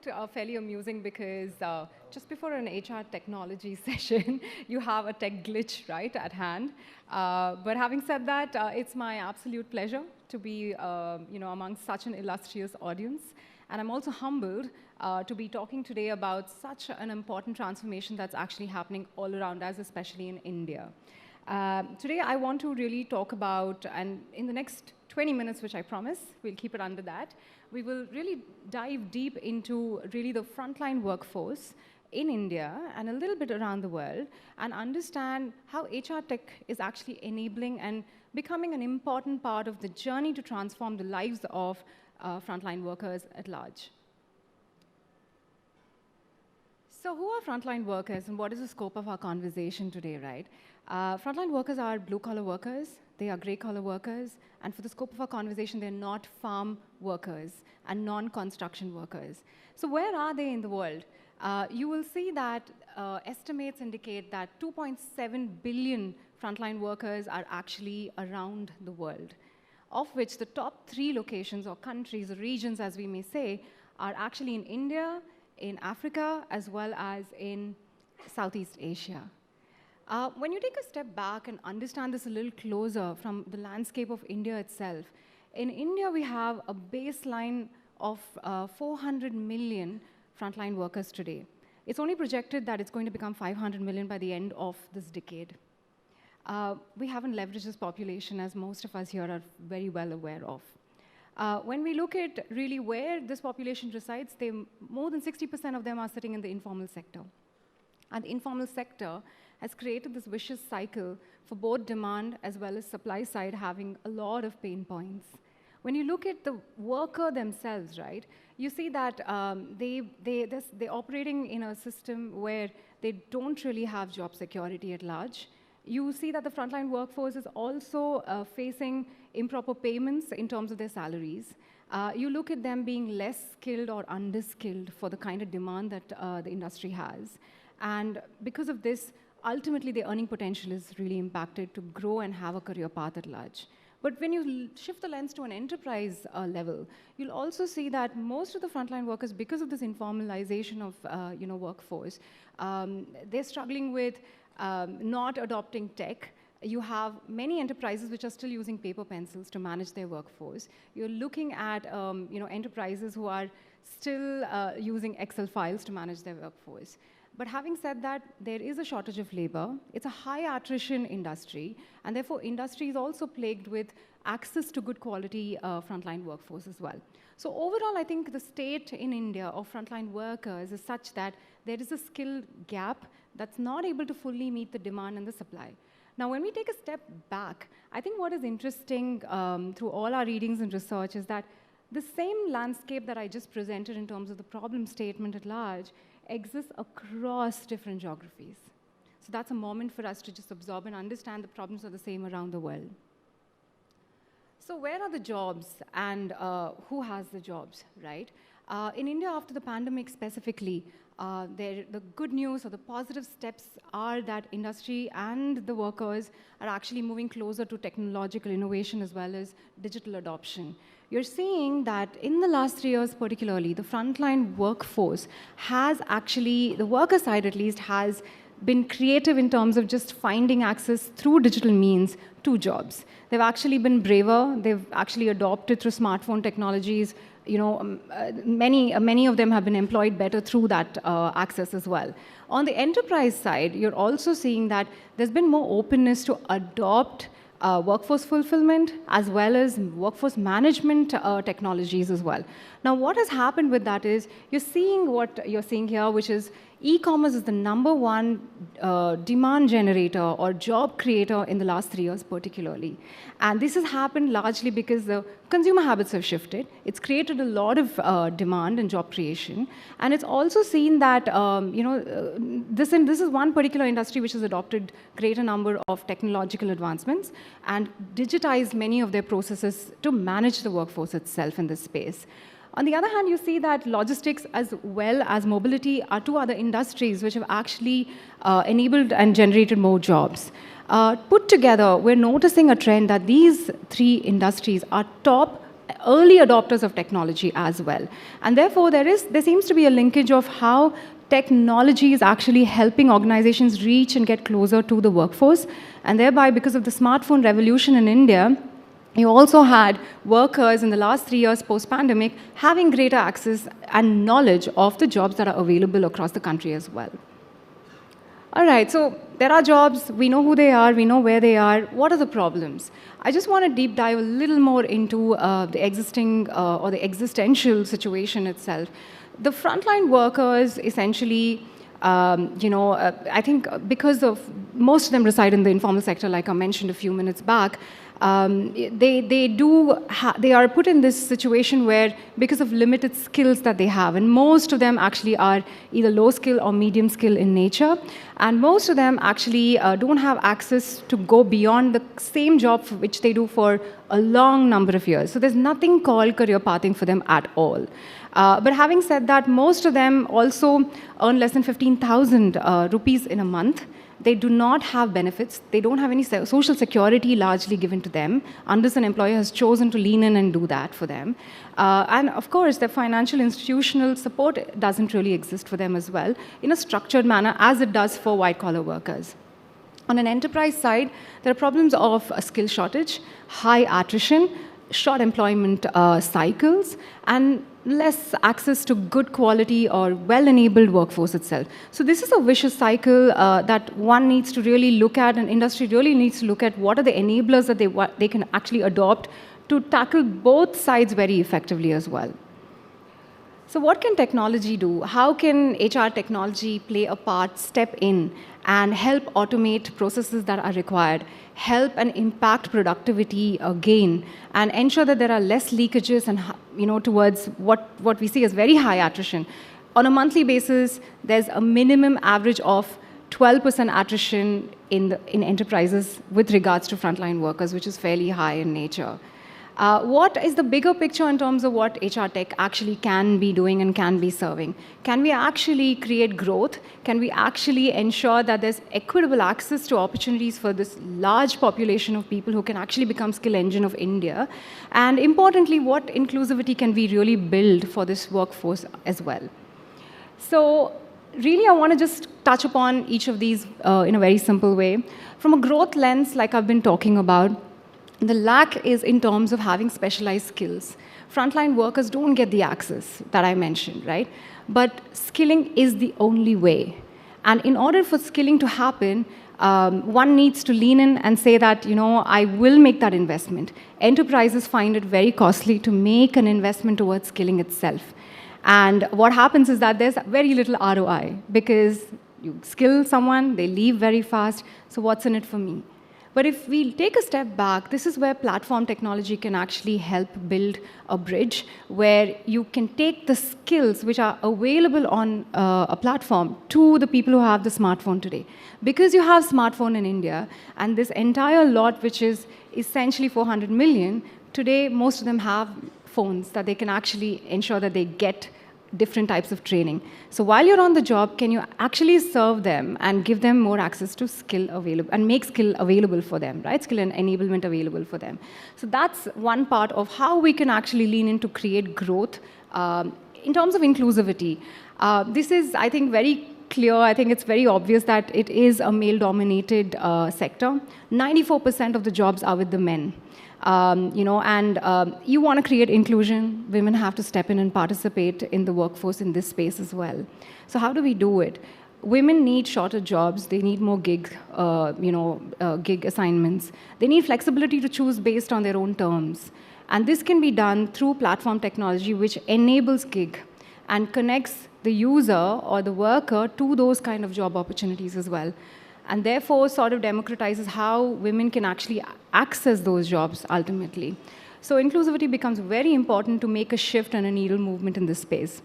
it fairly amusing because just before an HR technology session, you have a tech glitch, right, at hand. But having said that, it's my absolute pleasure to be, amongst such an illustrious audience. And I'm also humbled to be talking today about such an important transformation that's actually happening all around us, especially in India. Today, I want to really talk about, and in the next 20 minutes, which I promise, we'll keep it under that, we will really dive deep into really the frontline workforce in India and a little bit around the world and understand how HR tech is actually enabling and becoming an important part of the journey to transform the lives of frontline workers at large. So who are frontline workers and what is the scope of our conversation today, right? Frontline workers are blue-collar workers, they are gray-collar workers, and for the scope of our conversation, they're not farm workers and non-construction workers. So where are they in the world? You will see that estimates indicate that 2.7 billion frontline workers are actually around the world, of which the top 3 locations or countries or regions, as we may say, are actually in India, in Africa, as well as in Southeast Asia. When you take a step back and understand this a little closer from the landscape of India itself, in India we have a baseline of 400 million frontline workers today. It's only projected that it's going to become 500 million by the end of this decade. We haven't leveraged this population, as most of us here are very well aware of. When we look at really where this population resides, more than 60% of them are sitting in the informal sector. And the informal sector has created this vicious cycle for both demand as well as supply side having a lot of pain points. When you look at the worker themselves, right, you see that they're operating in a system where they don't really have job security at large. You see that the frontline workforce is also facing improper payments in terms of their salaries. You look at them being less skilled or underskilled for the kind of demand that the industry has. And because of this, ultimately their earning potential is really impacted to grow and have a career path at large. But when you shift the lens to an enterprise level, you'll also see that most of the frontline workers, because of this informalization of workforce, they're struggling with not adopting tech. You have many enterprises which are still using paper pencils to manage their workforce. You're looking at enterprises who are still using Excel files to manage their workforce. But having said that, there is a shortage of labor. It's a high attrition industry, and therefore industry is also plagued with access to good quality frontline workforce as well. So overall, I think the state in India of frontline workers is such that there is a skill gap that's not able to fully meet the demand and the supply. Now, when we take a step back, I think what is interesting through all our readings and research is that the same landscape that I just presented in terms of the problem statement at large exists across different geographies. So that's a moment for us to just absorb and understand the problems are the same around the world. So where are the jobs and who has the jobs, right? In India, after the pandemic specifically, the good news or the positive steps are that industry and the workers are actually moving closer to technological innovation as well as digital adoption. You're seeing that in the last 3 years particularly, the frontline workforce has actually, the worker side at least, has been creative in terms of just finding access through digital means to jobs. They've actually been braver. They've actually adopted through smartphone technologies. Many of them have been employed better through that access as well. On the enterprise side, you're also seeing that there's been more openness to adopt workforce fulfillment as well as workforce management technologies as well. Now, what has happened with that is you're seeing what you're seeing here, which is e-commerce is the #1 demand generator or job creator in the last 3 years particularly. And this has happened largely because the consumer habits have shifted. It's created a lot of demand and job creation. And it's also seen that, this is one particular industry which has adopted greater number of technological advancements and digitized many of their processes to manage the workforce itself in this space. On the other hand, you see that logistics as well as mobility are 2 other industries which have actually enabled and generated more jobs. Put together, we're noticing a trend that these 3 industries are top early adopters of technology as well. And therefore, there seems to be a linkage of how technology is actually helping organizations reach and get closer to the workforce. And thereby, because of the smartphone revolution in India, you also had workers in the last 3 years post-pandemic having greater access and knowledge of the jobs that are available across the country as well. All right, so there are jobs, we know who they are, we know where they are. What are the problems? I just want to deep dive a little more into the existing or the existential situation itself. The frontline workers essentially, I think because of most of them reside in the informal sector, like I mentioned a few minutes back, they are put in this situation where, because of limited skills that they have, and most of them actually are either low skill or medium skill in nature, and most of them actually don't have access to go beyond the same job for which they do for a long number of years. So there's nothing called career pathing for them at all. But having said that, most of them also earn less than 15,000 rupees in a month. They do not have benefits. They don't have any social security largely given to them, unless an employer has chosen to lean in and do that for them. And of course, the financial institutional support doesn't really exist for them as well, in a structured manner, as it does for white-collar workers. On an enterprise side, there are problems of a skill shortage, high attrition, short employment cycles, and less access to good quality or well-enabled workforce itself. So this is a vicious cycle that one needs to really look at, and industry really needs to look at what are the enablers that they can actually adopt to tackle both sides very effectively as well. So what can technology do? How can HR technology play a part, step in, and help automate processes that are required, help and impact productivity gain, and ensure that there are less leakages and towards what we see as very high attrition. On a monthly basis, there's a minimum average of 12% attrition in enterprises with regards to frontline workers, which is fairly high in nature. What is the bigger picture in terms of what HR tech actually can be doing and can be serving? Can we actually create growth? Can we actually ensure that there's equitable access to opportunities for this large population of people who can actually become skill engine of India? And importantly, what inclusivity can we really build for this workforce as well? So really, I want to just touch upon each of these in a very simple way. From a growth lens, like I've been talking about, the lack is in terms of having specialized skills. Frontline workers don't get the access that I mentioned, right? But skilling is the only way. And in order for skilling to happen, one needs to lean in and say that, I will make that investment. Enterprises find it very costly to make an investment towards skilling itself. And what happens is that there's very little ROI, because you skill someone, they leave very fast, so what's in it for me? But if we take a step back, this is where platform technology can actually help build a bridge where you can take the skills which are available on a platform to the people who have the smartphone today. Because you have smartphone in India, and this entire lot, which is essentially 400 million, today most of them have phones that they can actually ensure that they get different types of training. So while you're on the job, can you actually serve them and give them more access to skill available and make skill available for them, right? Skill and enablement available for them. So that's one part of how we can actually lean in to create growth. In terms of inclusivity, this is, I think, very clear. I think it's very obvious that it is a male-dominated sector. 94% of the jobs are with the men. You want to create inclusion, women have to step in and participate in the workforce in this space as well. So how do we do it? Women need shorter jobs, they need more gig assignments. They need flexibility to choose based on their own terms. And this can be done through platform technology, which enables gig and connects the user or the worker to those kind of job opportunities as well. And therefore sort of democratizes how women can actually access those jobs ultimately. So inclusivity becomes very important to make a shift and a needle movement in this space.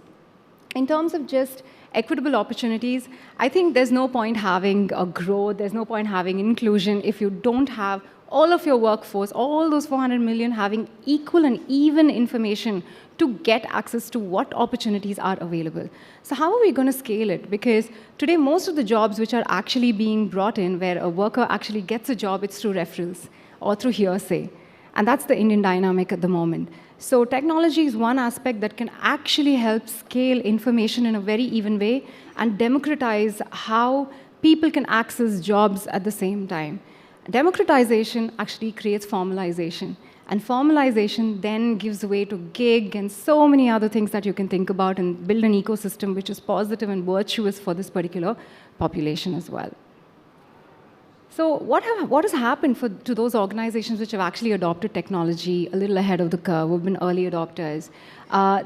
In terms of just equitable opportunities, I think there's no point having a growth, there's no point having inclusion if you don't have all of your workforce, all those 400 million having equal and even information to get access to what opportunities are available. So how are we going to scale it? Because today, most of the jobs which are actually being brought in, where a worker actually gets a job, it's through referrals or through hearsay. And that's the Indian dynamic at the moment. So technology is one aspect that can actually help scale information in a very even way and democratize how people can access jobs at the same time. Democratization actually creates formalization. And formalization then gives way to gig and so many other things that you can think about and build an ecosystem which is positive and virtuous for this particular population as well. So what has happened to those organizations which have actually adopted technology a little ahead of the curve, who've been early adopters?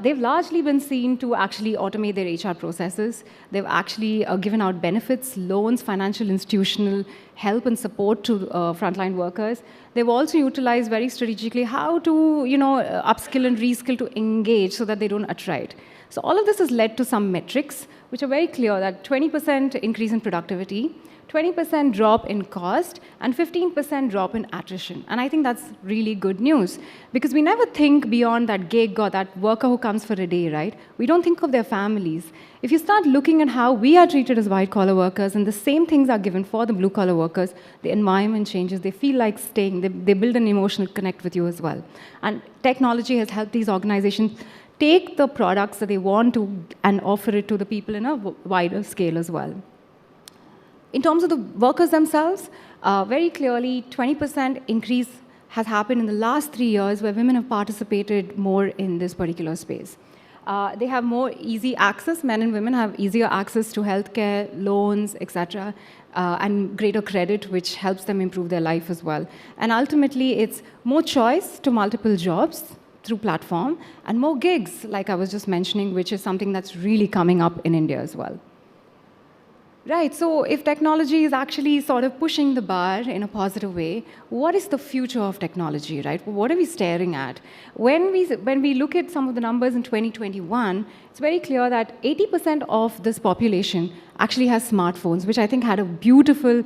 They've largely been seen to actually automate their HR processes. They've actually given out benefits, loans, financial institutional help and support to frontline workers. They've also utilized very strategically how to upskill and reskill to engage so that they don't attrite. So all of this has led to some metrics which are very clear, that 20% increase in productivity, 20% drop in cost, and 15% drop in attrition. And I think that's really good news, because we never think beyond that gig or that worker who comes for a day, right? We don't think of their families. If you start looking at how we are treated as white-collar workers, and the same things are given for the blue-collar workers, the environment changes, they feel like staying, they build an emotional connect with you as well. And technology has helped these organizations take the products that they want to and offer it to the people in a wider scale as well. In terms of the workers themselves, very clearly 20% increase has happened in the last 3 years where women have participated more in this particular space. They have more easy access, men and women have easier access to healthcare, loans, etc., and greater credit, which helps them improve their life as well. And ultimately, it's more choice to multiple jobs through platform, and more gigs, like I was just mentioning, which is something that's really coming up in India as well. Right, so if technology is actually sort of pushing the bar in a positive way, what is the future of technology, right? What are we staring at? When we look at some of the numbers in 2021, it's very clear that 80% of this population actually has smartphones, which I think had a beautiful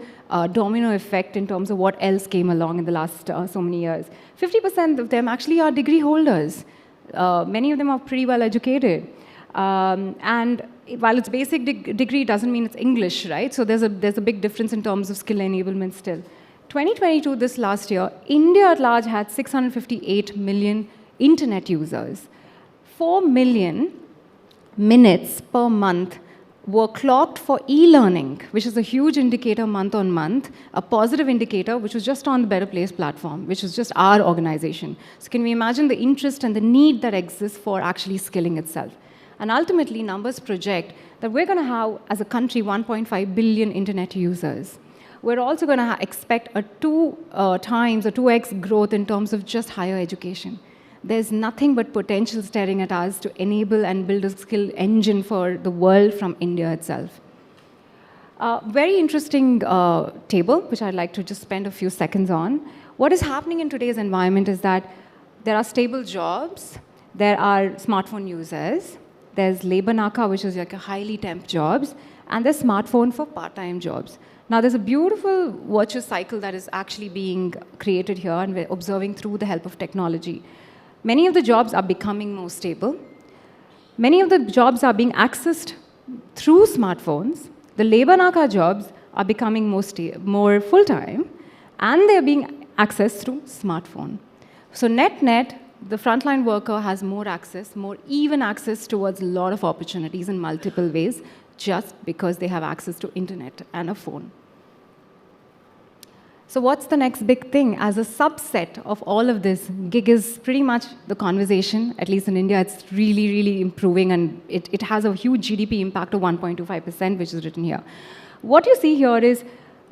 domino effect in terms of what else came along in the last so many years. 50% of them actually are degree holders. Many of them are pretty well educated. And while it's basic degree, doesn't mean it's English, right? So there's a big difference in terms of skill enablement still. 2022, this last year, India at large had 658 million internet users. 4 million minutes per month were clocked for e-learning, which is a huge indicator month on month, a positive indicator, which was just on the Better Place platform, which is just our organization. So can we imagine the interest and the need that exists for actually skilling itself? And ultimately, numbers project that we're going to have, as a country, 1.5 billion internet users. We're also going to expect a 2x growth in terms of just higher education. There's nothing but potential staring at us to enable and build a skill engine for the world from India itself. Very interesting table, which I'd like to just spend a few seconds on. What is happening in today's environment is that there are stable jobs, there are smartphone users, there's labor naka, which is like a highly temp jobs, and there's smartphone for part-time jobs. Now, there's a beautiful virtuous cycle that is actually being created here, and we're observing through the help of technology. Many of the jobs are becoming more stable. Many of the jobs are being accessed through smartphones. The labor naka jobs are becoming more full-time, and they're being accessed through smartphone. So net-net, the frontline worker has more access, more even access towards a lot of opportunities in multiple ways, just because they have access to internet and a phone. So what's the next big thing? As a subset of all of this, gig is pretty much the conversation. At least in India, it's really, really improving, and it has a huge GDP impact of 1.25%, which is written here. What you see here is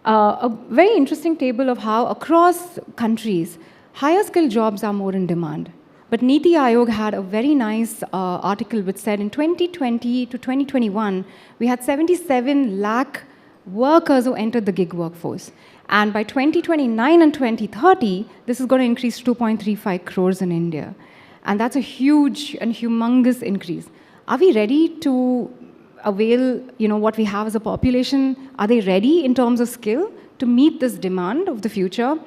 a very interesting table of how across countries, higher skill jobs are more in demand. But Niti Aayog had a very nice article which said in 2020 to 2021, we had 77 lakh workers who entered the gig workforce. And by 2029 and 2030, this is going to increase to 2.35 crores in India. And that's a huge and humongous increase. Are we ready to avail what we have as a population? Are they ready in terms of skill to meet this demand of the future?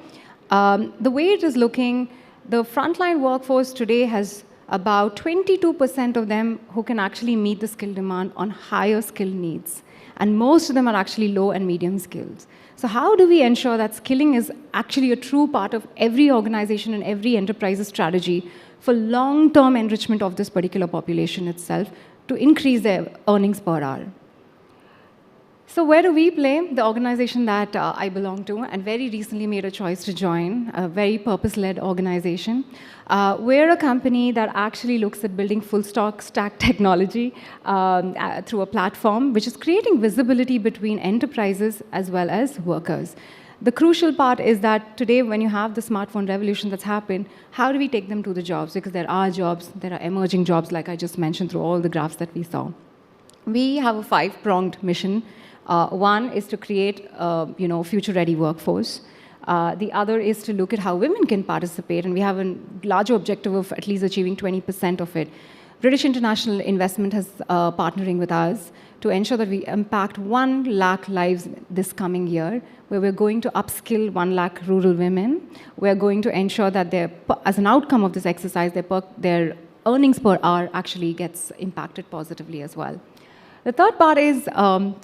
The way it is looking, the frontline workforce today has about 22% of them who can actually meet the skill demand on higher skill needs. And most of them are actually low and medium skills. So how do we ensure that skilling is actually a true part of every organization and every enterprise's strategy for long-term enrichment of this particular population itself to increase their earnings per hour. So where do we play? The organization that I belong to, and very recently made a choice to join, a very purpose-led organization. We're a company that actually looks at building full stack technology through a platform, which is creating visibility between enterprises as well as workers. The crucial part is that today, when you have the smartphone revolution that's happened, how do we take them to the jobs? Because there are jobs, there are emerging jobs, like I just mentioned through all the graphs that we saw. We have a 5-pronged mission. One is to create a future-ready workforce. The other is to look at how women can participate, and we have a larger objective of at least achieving 20% of it. British International Investment has partnering with us to ensure that we impact 1 lakh lives this coming year, where we're going to upskill 1 lakh rural women. We're going to ensure that as an outcome of this exercise, their earnings per hour actually gets impacted positively as well. The third part is,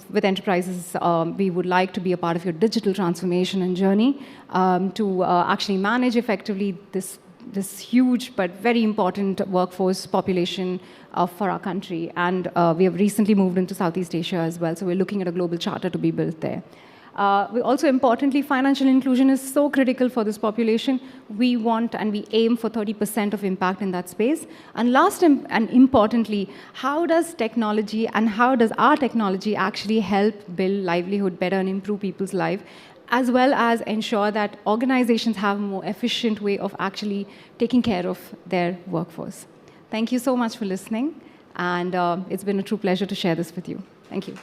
with enterprises, we would like to be a part of your digital transformation and journey to actually manage effectively this huge but very important workforce population for our country. And we have recently moved into Southeast Asia as well, so we're looking at a global charter to be built there. We also, importantly, financial inclusion is so critical for this population. We want and we aim for 30% of impact in that space. And last and importantly, how does technology and how does our technology actually help build livelihood better and improve people's life, as well as ensure that organizations have a more efficient way of actually taking care of their workforce. Thank you so much for listening, and it's been a true pleasure to share this with you. Thank you.